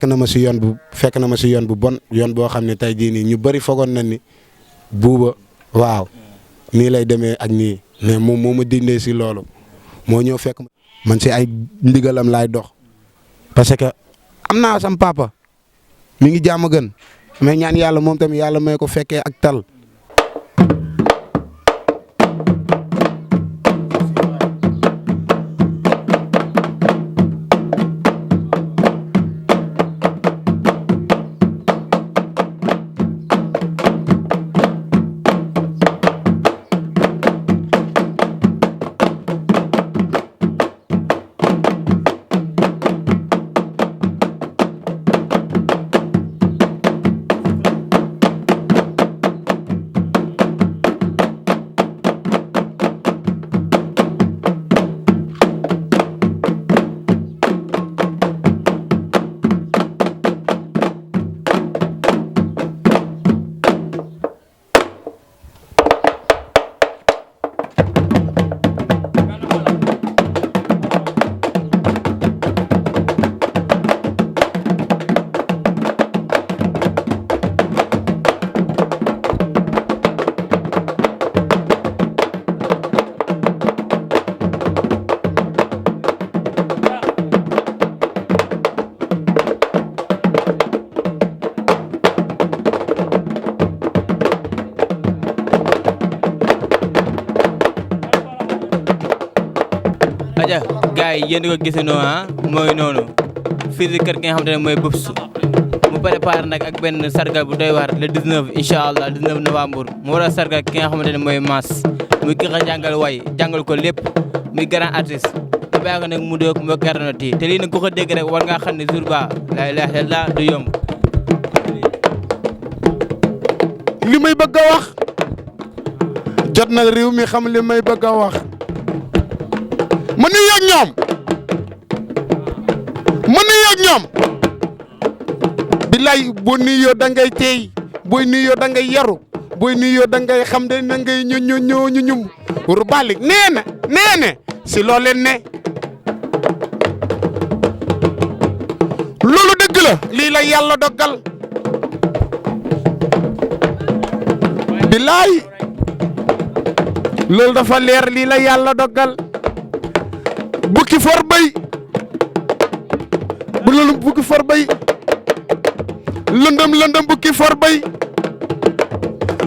fekk na ma si yoon bu bon yoon boo xam ne tey jii nii ñu bëri fogoon na ni Bouba waaw nii lay demee ak nii mais moom moo ma dindee si loolu moo ñëw fekk man si ay ndigalam laay dox parce que am naa sam papa mi ngi jàmm gën mais ñaan yàlla moom tamit yàlla may ko fekkee ak tal. aja gars yi yéen ko gisandoo mooy noonu fii si kër gi nga xamante ne mooy Bubs mu préparé nag ak benn sargal bu doy waar le 19 incha allah 19 novembre mu war a sargal ki nga xamante ne mooy Mass muy ki nga jàngal way jàngal ko lépp muy grand artiste te bàyyi ko nag mu doog mbokk internet yi te lii nag ku ko dégg rek war ngaa xam ne jour ba la ilaha illallah du yomb. li may bëgg a wax jot na réew mi xam li may bëgg a wax ma nuyu ak ñoom billaay boo nuyoo da ngay teey booy nuyoo da ngay yaru booy nuyoo da ngay xam de na ngay ñum wur balik nee si loo leen ne loolu dëgg la lii la yàlla dogal billaay loolu dafa leer lii la yàlla dogal bukki for bay bu loolu bukki for bay lëndëm bukki for bay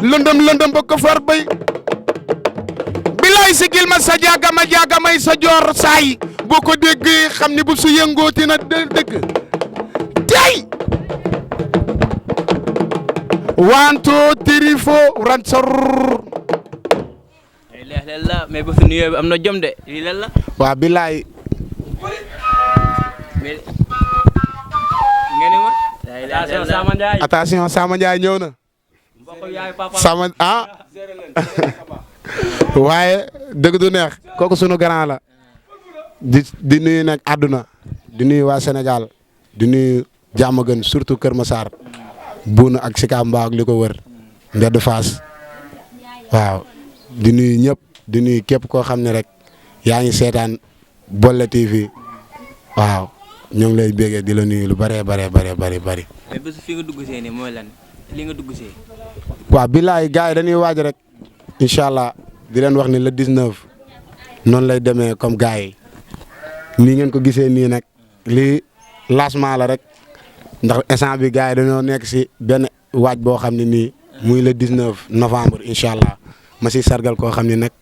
lëndëm bukki for bay bilaay sigil ma sa jaaga may sa joor saay boo ko déggee xam ni bu su yëngooti na dëgg tey wanto tirifo ransor la mais ba fi nuyoo bi am na jom de lii lan la. waa bilaay. attention Sama Ndiaye ñëw na. Sama waaye dëgg du neex kooku sunu grand la. di nuyu nag àdduna di nuyu waa Sénégal di nuyu Diamaguène surtout Kër Massar Bouna ak Sicap Mbao ak li ko wër Mbedd Fass waaw di nuyu ñëpp di nuyu képp koo xam ne rek yaa ngi seetaan Bollé TV waaw ñoo ngi lay bégee di la nuyu lu bëree bari. mais bés fi nga dugg see nii mooy lan li nga dugg see. waaw billaay gars yi dañuy waaj rek incha allah di leen wax ni le 19 noonu lay demee comme gars yi nii ngeen ko gisee nii nag lii lancement la rek ndax instant bi gars yi dañoo nekk si benn waaj boo xam ne nii muy le 19 novembre incha allah ma si sargal koo xam ne nag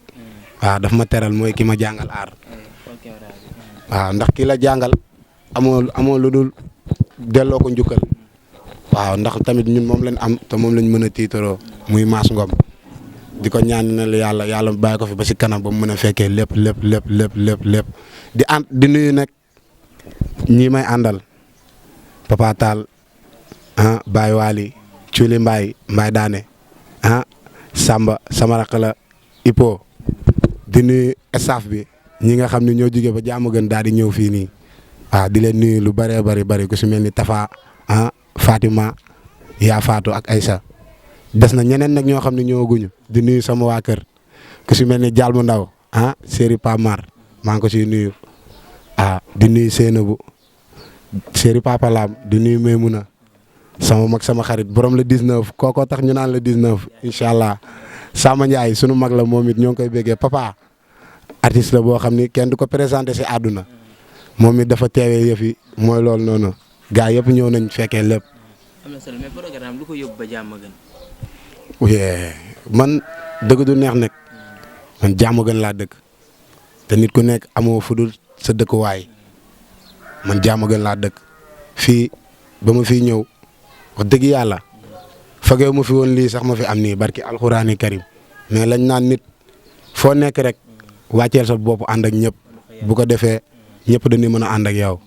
waaw daf ma teral mooy ki ma jàngal aar waaw ndax ki la jàngal amoo lu dul delloo ko njukkal waaw ndax tamit ñun moom lañ am te moom lañ mën a tiitaroo muy Mass Ngom di ko ñaanal yàlla bàyyi ko fi ba si kanam ba mu mën a fekkee lépp di nuyu nag ñii may àndal Papa Tall Baye Wali Culi Mbaye Daane Samba sama rakk la Ipo di nuyu staff bi ñi nga xam ne ñoo jóge ba Diamaguène daal di ñëw fii nii waaw di leen nuyu lu bëree bari ku si mel ni Tafa Fatima yaa Fatou ak Aïssa des na ñeneen nag ñoo xam ne ñëwaguñu di nuyu sama waa kër ku si mel ni Dial mu ndaw Séri Pamar maa ngi ko siy nuyu di nuyu Seynabou séeri Papa Lam di nuyu Maymuna sama mag sama xarit borom le 19 kookoo tax ñu naan le 19 incha allah Sama Ndiaye sunu mag la moom it ñoo ngi koy béggee papa artiste la boo xam ni kenn du ko présenté si àdduna moom it dafa teewee yëf yi mooy loolu noonu gars yëpp ñëw nañ fekkee lépp. am na solo mais programme lu ko yóbbu ba jàmm gën. man dëgg du neex nag man jàmm gën laa dëkk te nit ku nekk amoo fu dul sa dëkkuwaay man jàmm gën laa dëkk fii ba ma fiy ñëw wax dëgg yàlla fagee mu fi woon lii sax ma fi am nii barki alxuraani karim mais lañ naan nit foo nekk rek wàcceel sa bopp ànd ak ñëpp bu ko defee ñëpp dañuy mën a ànd ak yow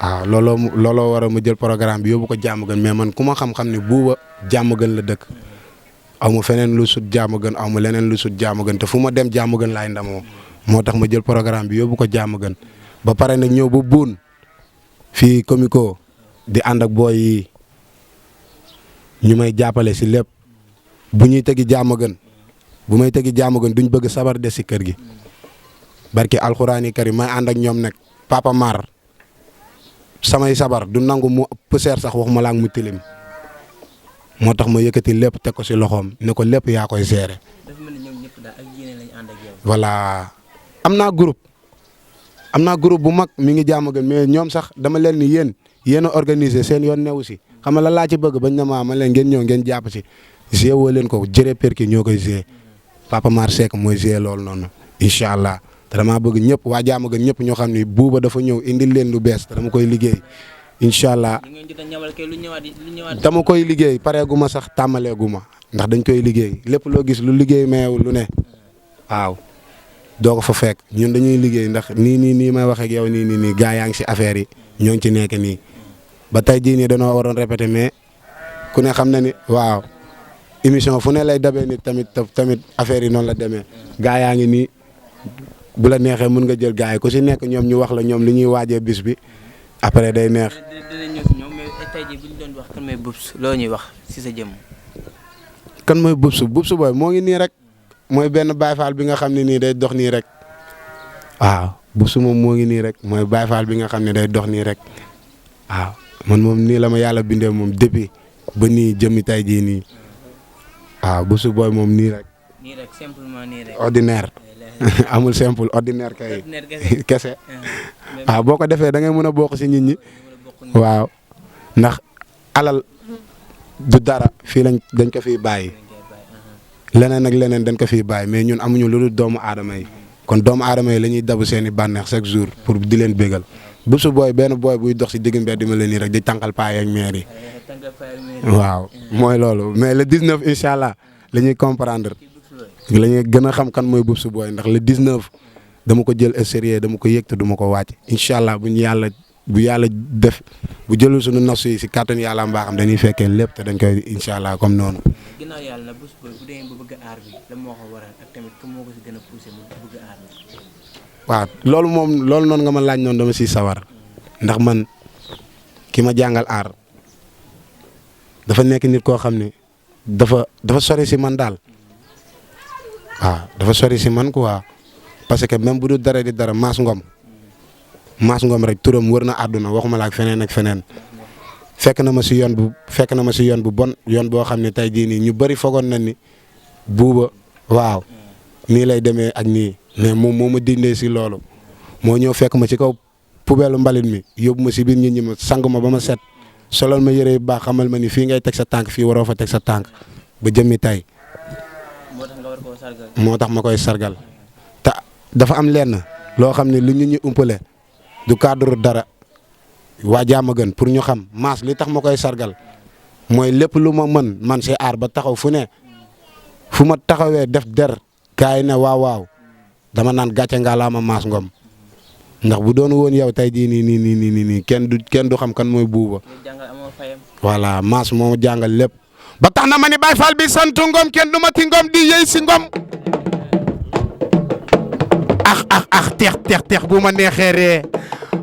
waaw looloo war a ma jël programme bi yóbbu ko jàmm gën mais man ku ma xam-xam ne Bouba jàmm gën la dëkk aw ma feneen lu sut jàmm gën aw ma leneen lu sut jàmm gën te fu ma dem jàmm gën laay ndamoo moo tax ma jël programme bi yóbbu ko jàmm gën ba pare nag ñëw ba buun fii comico di ànd ak booy yi ñu may jàppale si lépp bu ñuy tegi jàmm gën bu may tegi jàmm gën duñ bëgg sabar des si kër gi barki alxuraani karim may ànd ak ñoom nag Papa Mar samay sabar du nangu mu pëseer sax waxuma la ak mu tilim moo tax ma yëkkati lépp teg ko si loxoom ne ko lépp yaa koy gérer. dafa mel ni ñoom ñëpp daal ak yéene lañ ànd ak yow. voilà am naa groupe bu mag mi ngi jàmm gën mais ñoom sax dama leen ni yéen a organiser seen yoon newu si xam nga lan laa ci bëgg bañ na ma leen ngeen ñëw ngeen jàpp si gérer woo leen ko jëree perki ñoo koy gérer Papa Mar Seck mooy gérer loolu noonu incha allah te damaa bëgg ñëpp waa jàmm gën ñëpp ñoo xam ni Bouba dafa ñëw indil leen lu bees te dama koy liggéey incha allah dama koy liggéey pareegu ma sax tàmmaleegu ma ndax dañ koy liggéey lépp loo gis lu liggéey meew lu ne waaw doo ko fa fekk ñun dañuy liggéey ndax nii may wax ak yow nii gaa yaa ngi si affaire yi ñoo ngi ci nekk nii ba tey jii nii dañoo waroon répété mais ku ne xam na ni waaw émission fu ne lay dabee nit tamit affaire yi noonu la demee gaa yaa ngi nii bu la neexee mën nga jël gaa yi ku si nekk ñoom ñu wax la ñoom li ñuy waajee bis bi après day neex. dinañ ñëw si ñoom mais tey jii bu ñu doon wax kan mooy Boubs loo ñuy wax si sa jëmm. kan mooy Boubs booy moo ngi nii rek mooy benn Baye Fall bi nga xam ne nii day dox nii rek waaw Boubs moom moo ngi nii rek mooy Baye Fall bi nga xam ne day dox nii rek waaw man moom nii la ma yàlla bindee moom depuis ba nii jëmmi tey jii nii waaw Boubs booy moom nii rek. nii rek simplement nii rek. ordinaire amul simple ordinaire kay kese waaw boo ko defee da ngay mën a bokk si nit ñi waaw ndax alal du dara fii dañ ko fiy bàyyi leneen ak leneen dañ ko fiy bàyyi mais ñun amuñu lu dul doomu aadama yi kon doomu aadama yi la ñuy dabu seen i bànneex chaque jour pour di leen bégal Boubs booy benn booy buy dox si digg mbedd di ma leen nii rek di tànqal paay ak meer yi waaw mooy loolu mais le 19 incha allah la ñuy comprendre la ñuy gën a xam kan mooy Boubs booy ndax le 19 dama ko jël sérieux dama ko yëg te du ma ko wàcc incha allah bu yàlla def bu jëlul suñu nas yi si kàttan yàlla mbaaxam dañuy fekkee lépp te dañ koy incha allah comme noonu. ginnaaw yàlla na Boubs booy bu demee ba bëgg aar bi la moo ko waral ak tamit ku moo ko si gën a poussé mu bëgg aar bi. waaw loolu noonu nga ma laaj noonu dama siy sawar ndax man ki ma jàngal aar dafa nekk nit koo xam ne dafa sori si man daal waaw dafa sori si man quoi parce que même bu dul dara di dara Mass Ngom rek turam wër na àdduna waxuma la ak feneen ak feneen fekk na ma si yoon bu bon yoon boo xam ne tey jii nii ñu bëri fogoon na ni Bouba waaw nii lay demee ak nii mais moom moo ma dindee si loolu moo ñëw fekk ma ci kaw poubelle mbalit mi yóbbu ma si biir nit ñi ma sang ma ba ma set solal ma yëre yu baax xamal ma ni fii ngay teg sa tànk fii waroo fa teg sa tànk ba jëmmi tey moo tax ma koy sargal te dafa am lenn loo xam ne lu nit ñi umpale du cadre dara waa jàmm gën pour ñu xam Mass li tax ma koy sargal mooy lépp lu ma mën man si aar ba taxaw fu ma taxawee def der kaay ne waaw dama naan gàcce nga laa ma Mass Ngom ndax bu doon woon yow tey jii nii kenn du xam kan mooy Bouba voilà Mass moo jàngal lépp ba tax na ma ni Baye Fall bi santu Ngom kenn du ma ti Ngom di yëy si Ngom teex bu ma neexee ree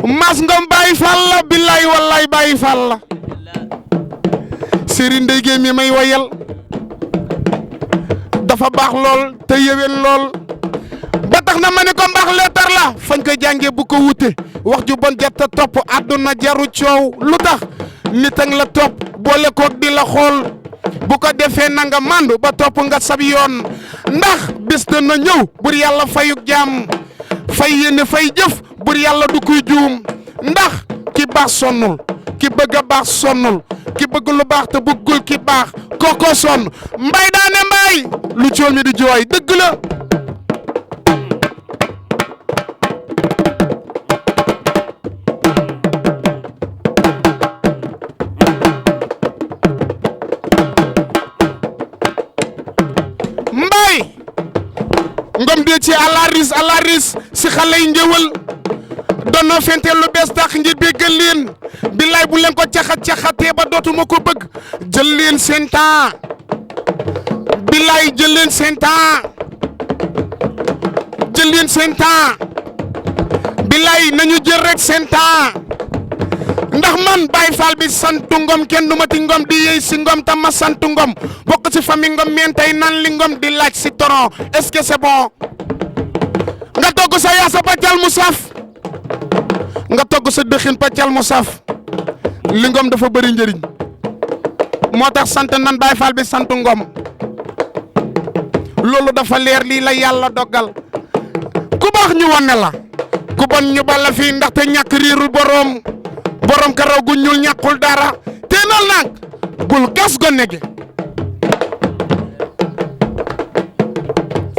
Mass Ngom Baye Fall la billaay wallaay Baye Fall la Serigne Ndeye Gueye mi may wayal dafa baax lool te yéwén lool ba tax na ma ne ko mbaax leetar la fañ koy jàngee bu ko wute wax ju bon jatta topp àdduna jaru coow lu tax nit ak la topp boole koog di la xool bu ko defee na nga mandu ba topp nga sab yoon ndax bis dana ñëw bur yàlla fayuk jaam fay yéene fay jëf bur yàlla du kuy juum ndax ki baax sonnul ki bëgg a baax sonnul ki bëgg lu baax te bëggul ki baax kooko sonn mbay daane mbay lu cool mi di jooy dëgg la mbay ngom de ci alaris si xale yi njëwal doon na fente lu bees tax ngir béggal leen billaay bu leen ko caxatee ba dootuma ko bëgg jël leen seen temps billaay jël leen seen temps billaay nañu jël rek seen temps ndax man Baye Fall bi santu ngom kenn du ma ti ngom di yey si ngom tam ma santu ngom bokk ci famille ngom meen tey nan li ngom di laaj si toron est-ce que c'est bon nga togg sa yaasa paccal mu saf nga togg sa dëxin paccal mu saf li ngom dafa bëri njëriñ moo tax sant nan Baye Fall bi sant ngom loolu dafa leer lii la yàlla dogal ku baax ñu wane la ku bon ñu bala fii ndaxte ñàkk riirul borom karaw gu ñuul ñàkkul dara te nal nag bul gas gone gi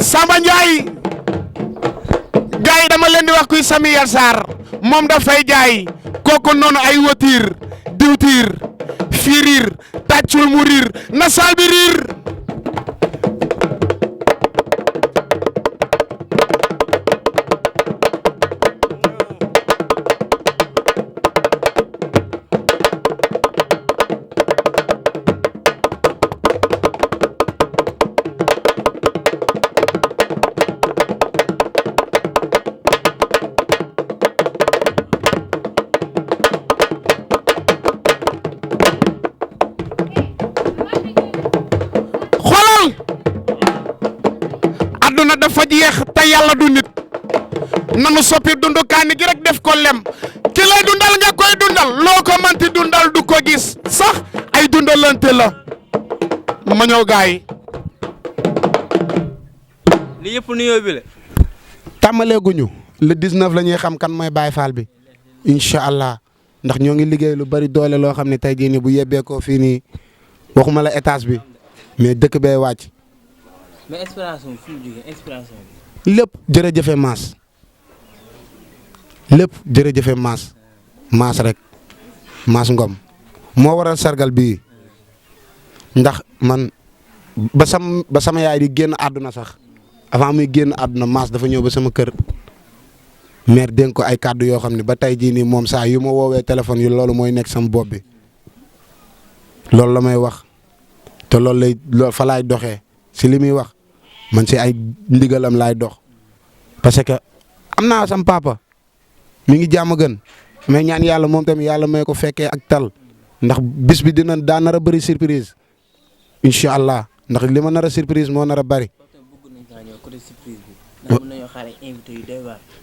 Samba Ndiaye gars yi dama leen di wax kuy Samuel Sarr moom dafay jaay kooku noonu ay watiir diwtiir firiir tàccul mu riir na saal bi riir aduna dafa jeex te yàlla du nit nanu soppi dundu kaani gi rek def ko lem ki lay dundal nga koy dundal loo ko manti dundal du ko gis sax ay dundalante la ma ñëw gaay li yëpp nuyoo bi la. tàmbaleeguñu le 19 la ñuy xam kan mooy Baye Fall bi incha allah ndax ñoo ngi liggéey lu bari doole loo xam ne tey jii nii bu yebbeekoo fii nii waxuma la étage bi mais dëkk bee wàcc. mais inspiration bi fu mu jógee inspiration bi. lépp jërëjëfe maas lépp jërëjëfe maas rek maas ngom moo waral sargal bii ndax man ba sama yaay di génn àdduna sax avant muy génn àdduna maas dafa ñëw ba sama kër mère dénk ko ay kàddu yoo xam ne ba tey jii nii moom saa yu ma woowee téléphone yi loolu mooy nekk sama bopp bi loolu la may wax te loolu fa laay doxee si li muy wax man si ay ndigalam laay dox parce que am naa sam papa mi ngi jàmm gën mais ñaan yàlla moom tamit yàlla may ko fekkee ak tal ndax bis bi daa nar a bëri surprise incha allah ndax li ma nar a surprise moo nar a bëri.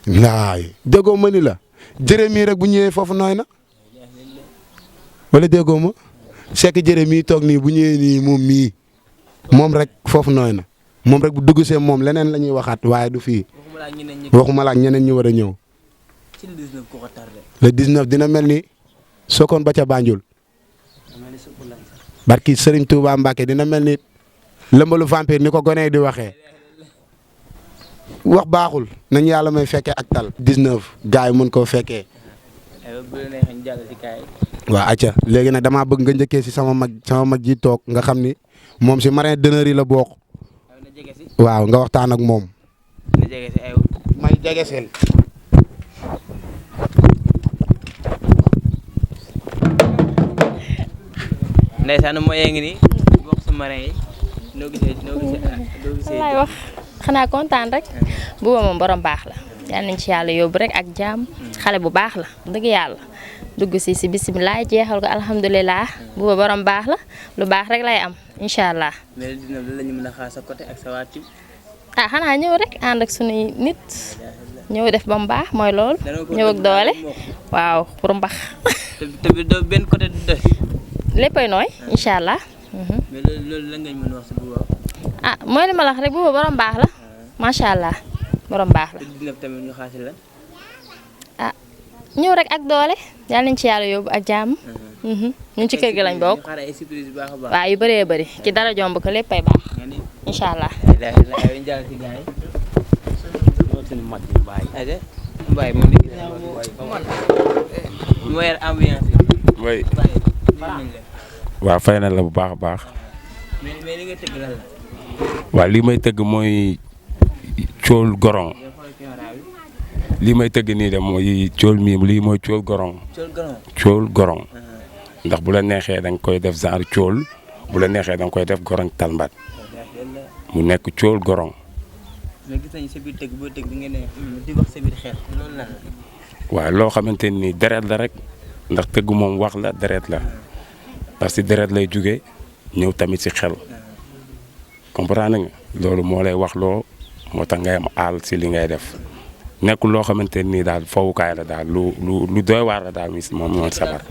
waay déggoo ma ni la Jérémy rek bu ñëwee foofu nooy na wala déggoo ma Seck Jérémy toog nii bu ñëwee nii moom rek foofu nooy na moom rek bu dugg see moom leneen la ñuy waxaat waaye du fii waxuma la ak ñeneen ñi war a ñëw. le 19 dina mel ni Sokone ba ca Banjul barki Serigne Touba Mbacke dina mel ni lëmbalu vampire ni ko gone di waxee wax baaxul nañ yàlla may fekkee ak tal 19 gars yi mën koo fekkee. waaw acca léegi nag damaa bëgg nga njëkkee si sama mag ji toog nga xam ni moom si marin d'honneur yi la bokk. waaw nga waxtaan ak moom. may jege seen. ndeysaan mooy yaa ngi nii bokk sa marin yi noo gisee laay wax xanaa kontaan rek buuba moom borom baax la yal nañ ci yàlla yóbbu rek ak jaam xale bu baax la dëgg yàlla dugg si bisimilah jeexal ko alhamdulilah buuba borom baax la lu baax rek lay am incha allah. mais dina la ñu mën a xaar sa côté ak sa waa team. ah xanaa ñëw rek ànd ak sunuy nit ñëw def ba mu baax mooy loolu ñëw ak doole waaw pour mbax. te benn côté du doy. léppay nooy incha allah. mais loolu la nga mën a wax si Bouba. ah mooy li ma la wax rek Bouba borom baax la macha allah borom baax la. te dina tamit ñu xaasi la. ah ñëw rek ak doole yàlla nañ ci yàlla yóbbu ak jàmm. ñun ci kër gi lañ bokk. waaw yu bëree bëri ci dara jomb ko léppay baax incha allah. Mbaye moom di gis mooy ambiance mooy waaw fay na la bu baax a baax. mais li nga tëgg lan la. waaw lii may tëgg mooy cool gorong. lii may tëgg nii de mooy cool mii lii mooy cool gorong. cool gorong. ndax bu la neexee da nga koy def genre cool bu la neexee da nga koy def gorong talmbat mu nekk cool gorong. mais gis nañu sa biir tëgg boo tëgg ngeen ne di wax sa biir xeex loolu lan la. waaw loo xamante ni deret la rek ndax tëgg moom wax la deret la parce que deret lay jóge ñëw tamit si xel comprendre nga loolu moo lay wax loo moo tax ngay am aal si li ngay def nekkul loo xamante nii daal fowukaay la daal lu doy waar la daal moom mooy sabar.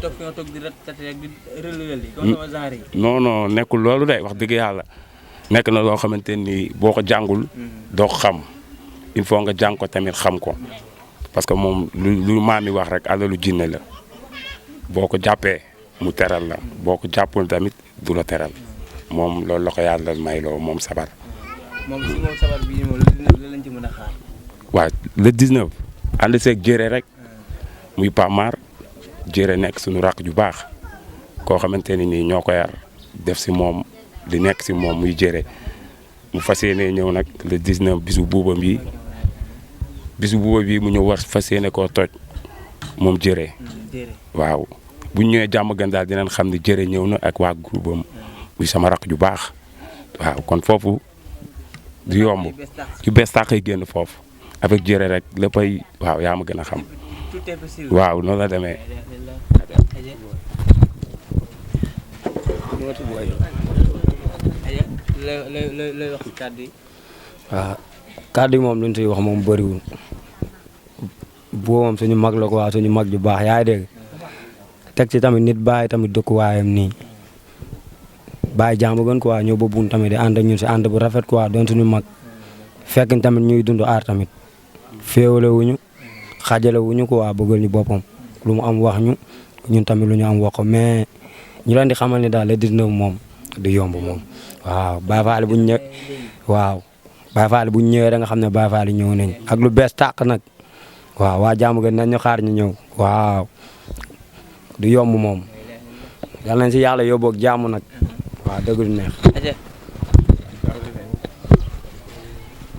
non non nekkul loolu de wax dëgg yàlla nekk na loo xamante ni boo ko jàngul doo ko xam il faut nga jàng ko tamit xam ko parce que moom lu maam mi wax rek alalu jinne la boo ko jàppee mu teral la boo ko jàppul tamit du la teral moom loolu la ko yàlla may loo moom sabar. moom sabar bi moom la lañ ci mën a xaar. waaw le 19 ànd seeg jëre rek muy Pamar jëre nekk suñu rakk ju baax koo xamante ni nii ñoo ko yar def si moom di nekk si moom muy jëre mu fas yéene ñëw nag le 19 bisu buuba bi mu ñëw war fas yéene koo toj moom jëre waaw bu ñu ñëwee jàmm gën daal dinañ xam ne jëre ñëw na ak waa groupe am muy sama rakk ju baax waaw kon foofu du yomb yu bees tàq génn foofu avec jëre rek léppay waaw yaa ma gën a xam waaw noonu la demee. waaw kàddu yi moom lu ñu siy wax moom bëriwul boo moom suñu mag la ko waa suñu mag ju baax yaa ngi dégg teg ci tamit nit bàyyi tamit dëkkuwaayam nii bàyyi jàmm gën ko waa ñëw ba buun tamit di ànd ak ñun si ànd bu rafet quoi doon suñu mag fekk tamit ñuy dund aar tamit féewale wuñu xaajale wuñu ko waa bëggal ñu boppam lu mu am wax ñu ñun tamit lu ñu am wax ko mais ñu leen di xamal ni daal le 19 moom du yomb moom waaw Baye Fall bu ñu ñëw waaw Baye Fall bu ñu ñëwee da nga xam ne Baye Fall yi ñëw nañ ak lu bees tàq nag waaw waa jàmm gën nañ ñu xaar ñu ñëw waaw du yomb moom yal nañ si yàlla yóbbu ak jàmm nag waaw dëgg du neex.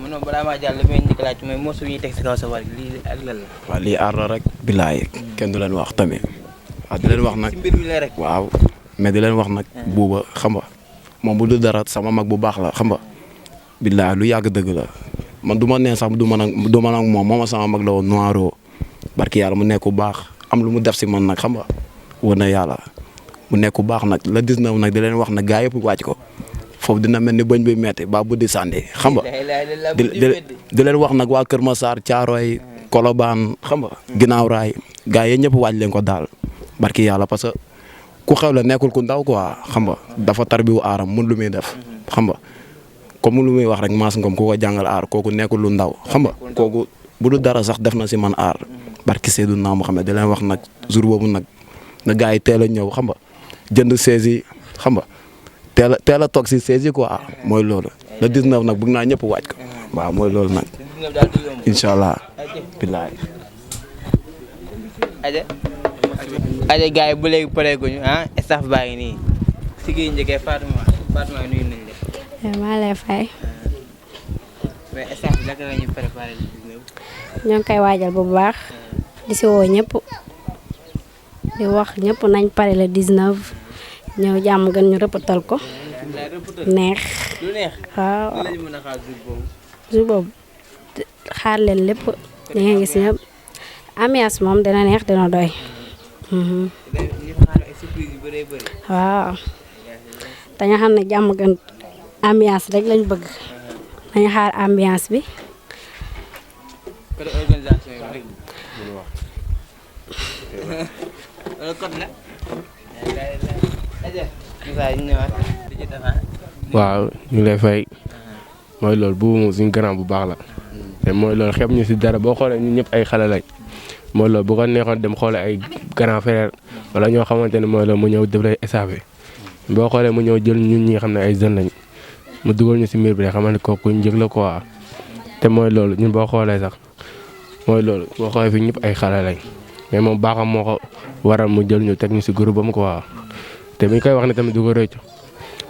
non balaa maa jàll li may njëkk laaj mooy mosu yi teg si kaw sabar lii ak lan la. waaw lii aar la rek. bilaay kenn du leen wax tamit. waaw di leen wax nag si mbir mi la rek. waaw mais di leen wax nag. buuba xam nga moom bu dul dara sama mag bu baax la xam nga. bilaay lu yàgg dëgg la man du ma nee sax du ma nag moom mooma sama mag la woon noiro barki yàlla mu nekk bu baax am lu mu def si man nag xam nga wër na yàlla mu nekk bu baax nag la 19 nag di leen wax nag gaa yëpp wàcc ko. foofu dina mel ni bëñ bi metti ba bu di sànni xam nga di leen wax nag waa Kër Massar Thiaroye Colobane xam nga ginnaaw raay gars yi ñëpp waaj leen ko daal barki yàlla parce que ku xew la nekkul ku ndaw quoi xam nga dafa tarbiwu aaram mun lu muy def xam nga comme lu muy wax rek Mass Ngom ku ko jàngal aar kooku nekkul lu ndaw xam nga kooku bu dul dara sax def na si man aar barki Seydina Muhammad di leen wax nag jour boobu nag na gars yi teel a ñëw xam nga jënd saisi xam nga teel a toog si saisi quoi mooy loolu le 19 nag bëgg naa ñëpp waaj ko waaw mooy loolu nag incha allah. bilaay. aja gars yi bu léegi pareeguñu ah staff baa ngi nii si gi njëkkee Fatima nuyu nañ la. maa lay fay. mais staff bi naka la ñuy préparé le 19. ñoo ngi koy waajal bu baax di si woo ñëpp di wax ñëpp nañ pare le 19 ñëw jàmm gën ñu rëppatal ko neex. lu neex. waaw lañu mën a xaar jour boobu xaar leen lépp di nga gis ñëpp ambiance moom dina neex dina doy. waaw te nga xam ne jàmm gën ambiance rek lañ bëgg nañ xaar ambiance bi. côté organisation yi rek. wala côté la. waaw ñu lay fay mooy loolu bu moom suñu grand bu baax la te mooy loolu xeeb ñu si dara boo xoolee ñun ñëpp ay xale lañ mooy loolu bu ko neexoon dem xoole ay grand frère wala ñoo xamante ne mooy loolu mu ñëw def lay SAV boo xoolee mu ñëw jël ñun ñi nga xam ne ay jeunes lañ mu dugal ñu si mbir bi rek xamante ne kooku njëg la quoi te mooy loolu ñun boo xoolee sax mooy loolu boo xoolee fi ñëpp ay xale lañ mais moom baaxam moo ko waral mu jël ñu teg ñu si groupe am quoi te mi koy wax ne tamit du ko rëccu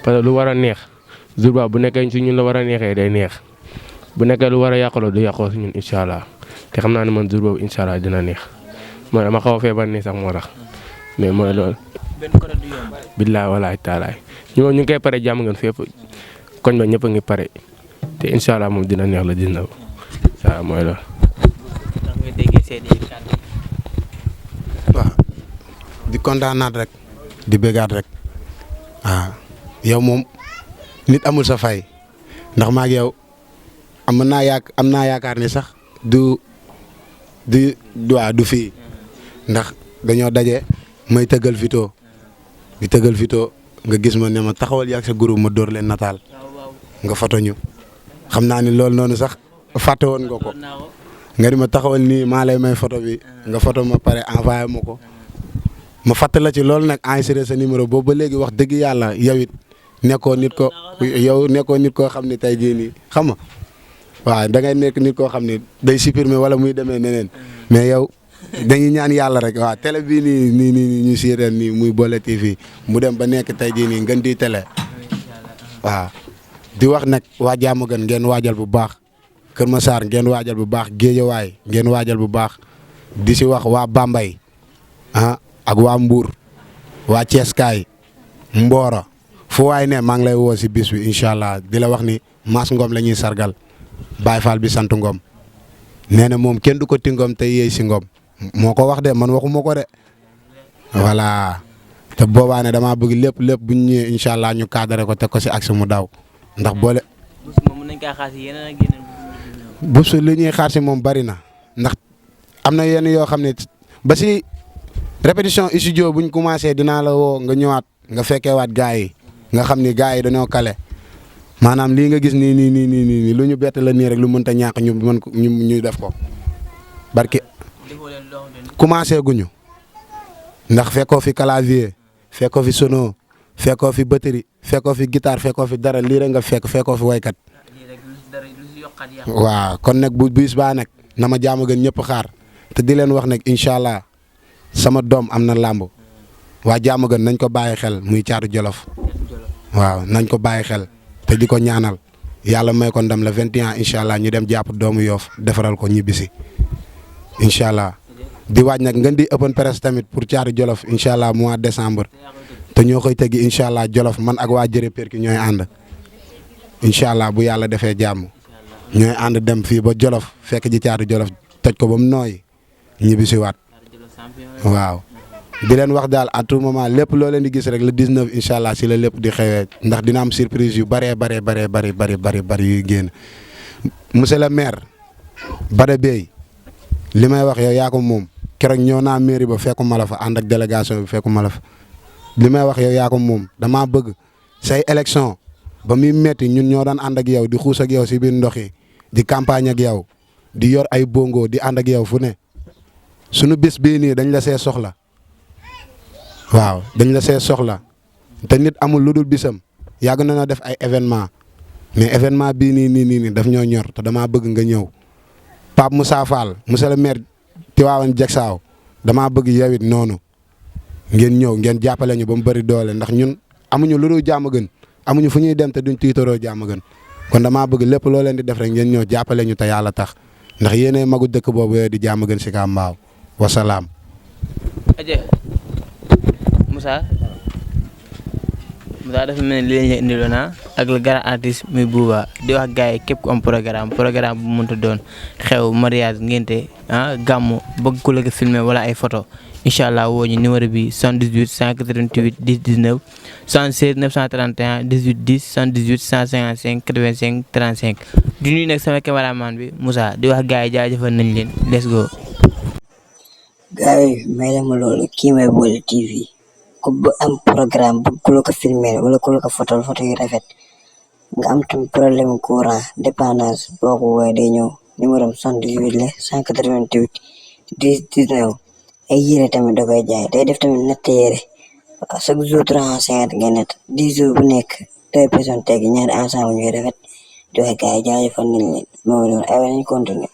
parce que lu war a neex jour ba bu nekkee si ñun la war a neexee day neex bu nekkee lu war a yàqaloo du yàqoo si ñun incha allah te xam naa ne man jour boobu incha allah dina neex mooy dama xaw a feebar nii sax moo tax mais mooy loolu. benn côté du yomb. billaay walaay taalaay ñu ngi koy pare jàmm ngeen fépp koñ ba ñëpp a ngi pare te incha allah moom dina neex la dina waaw mooy loolu. ndax nga déggee seen i kàddu. waaw di kontaanaat rek di bëggaat rek waaw yow moom nit amul sa fay ndax maag yow am naa yaakaar ni sax du fii ndax dañoo daje may tëggal Vito di tëggal Vito nga gis ma ne ma taxawal yàgg sa groupe ma dóor leen nataal nga foto ñu xam naa ni loolu noonu sax fàtte woon nga ko nga di ma taxawal nii maa lay may photo bi nga photo ma pare envoyé ma ko ma fàtte la ci loolu nag enregistré sa numéro boobu ba léegi wax dëgg yàlla yow it nekkoo nit koo xam ne tey jii nii xam nga waaw da ngay nekk nit koo xam ne day supprimer wala muy demee neneen mais yow dañuy ñaan yàlla rek waaw télé bii nii ñu siireen nii muy Bollé TV mu dem ba nekk tey jii nii ngeen di télé waaw di wax nag waa Diamaguène ngeen waajal bu baax Kër Massar ngeen waajal bu baax Guédiawaye ngeen waajal bu baax di si wax waa Bambey ak waa Mbour waa Thiès kaay Mboro fu waay ne maa ngi lay woo si bis bi incha allah di la wax ni Mass Ngom la ñuy sargal Baye Fall bi sant Ngom nee na moom kenn du ko ti Ngom te yeey si Ngom moo ko wax de man waxuma ko de voilà te boobaa ne damaa bëgg lépp bu ñu ñëwee incha allah ñu cadré ko teg ko si axe mu daw ndax boole. bés li ñuy xaar si moom bari na ndax am na yenn yoo xam ne ba si répétition studio buñ commencé dinaa la woo nga ñëwaat nga fekkeewaat gars yi nga xam ni gars yi dañoo kale maanaam lii nga gis nii lu ñu bett la nii rek lu mënta ñàkk ñu mën ko ñu def ko barki commencé guñu ndax fekkoo fi clavier fekkoo fi sono fekkoo fi batterie fekkoo fi guitare fekkoo fi dara lii rek nga fekkoo fi waykat waaw kon nag bu bis baa nag na ma Diamaguène ñëpp xaar te di leen wax nag incha allah sama doom am na làmb waa Diamaguène nañ ko bàyyi xel muy Caatu Jolof waaw nañ ko bàyyi xel te di ko ñaanal yàlla may ko ndam la 21 incha allah ñu dem jàpp doomu Yoff defaral ko ñibbisi incha allah di waaj nag ngeen di open press tamit pour Caatu Jolof incha allah mois décembre te ñoo koy tëggi incha allah Jolof man ak waa Jërë Perki ñooy ànd incha allah bu yàlla defee jàmm ñooy ànd dem fii ba Jolof fekk ji Caatu Jolof toj ko ba mu nooy ñibbisi waat waaw. di leen wax daal à tout moment lépp loo leen di gis rek le 19 incha allah si la lépp di xewee ndax dina am surprise yu bëree yuy génn monsieur le maire Bada Bey li may wax yow yaa ko moom keroog ñëw naa mairie ba fekkuma la fa ànd ak délégation bi fekkuma la fa li may wax yow yaa ko moom damaa bëgg say élection ba muy metti ñun ñoo daan ànd ak yow di xuus ak yow si biir ndox yi di campagne ak yow di yor ay bongo di ànd ak yow fu ne sunu bis bii nii dañ la see soxla. waaw dañ la see soxla te nit amul lu dul bisam yàgg na ñoo def ay événement mais événement bii nii daf ñoo ñor te damaa bëgg nga ñëw Pape Moussa Fall monsieur le maire Tivaouane Diacksao damaa bëgg yow it noonu ngeen ñëw ngeen jàppale ñu ba mu bëri doole ndax ñun amuñu lu dul Diamaguène amuñu fu ñuy dem te duñ tiitaroo Diamaguène kon damaa bëgg lépp loo leen di def rek ngeen ñëw jàppale ñu te yàlla tax ndax yéenee magu dëkk boobu di Diamaguène Sicap Mbao wasalaam. Moussa dafa mel ni li leen indiloon ak le grand artiste muy Bouba di wax gars yi képp ku am programme bu mënta doon xew mariage ngénte gàmmu bëgg ku la ko filmer wala ay photo incha allah woo ñu numéro bi 78 188 10 19 76 931 18 10 78 155 85 35 di nuyu nag sama cameraman bi Moussa di wax gars yi jaajëfal nañ leen let's go. gars yi may la ma loolu kii may Boole TV ku am programme bu ku la ko filmer wala ku la ko photo yu rafet nga am tamit problème courant dépannage boo ko woowee day ñëw numéro 78 la 188 10 19 ay yére tamit da koy jaay day def tamit natt yére chaque jour 350 nga natt 10 jours bu nekk 2 personnes tegi ñaari ensemble ñuy rafet di wax gars yi jaajëfal nañ leen moo doon ay nañ continuer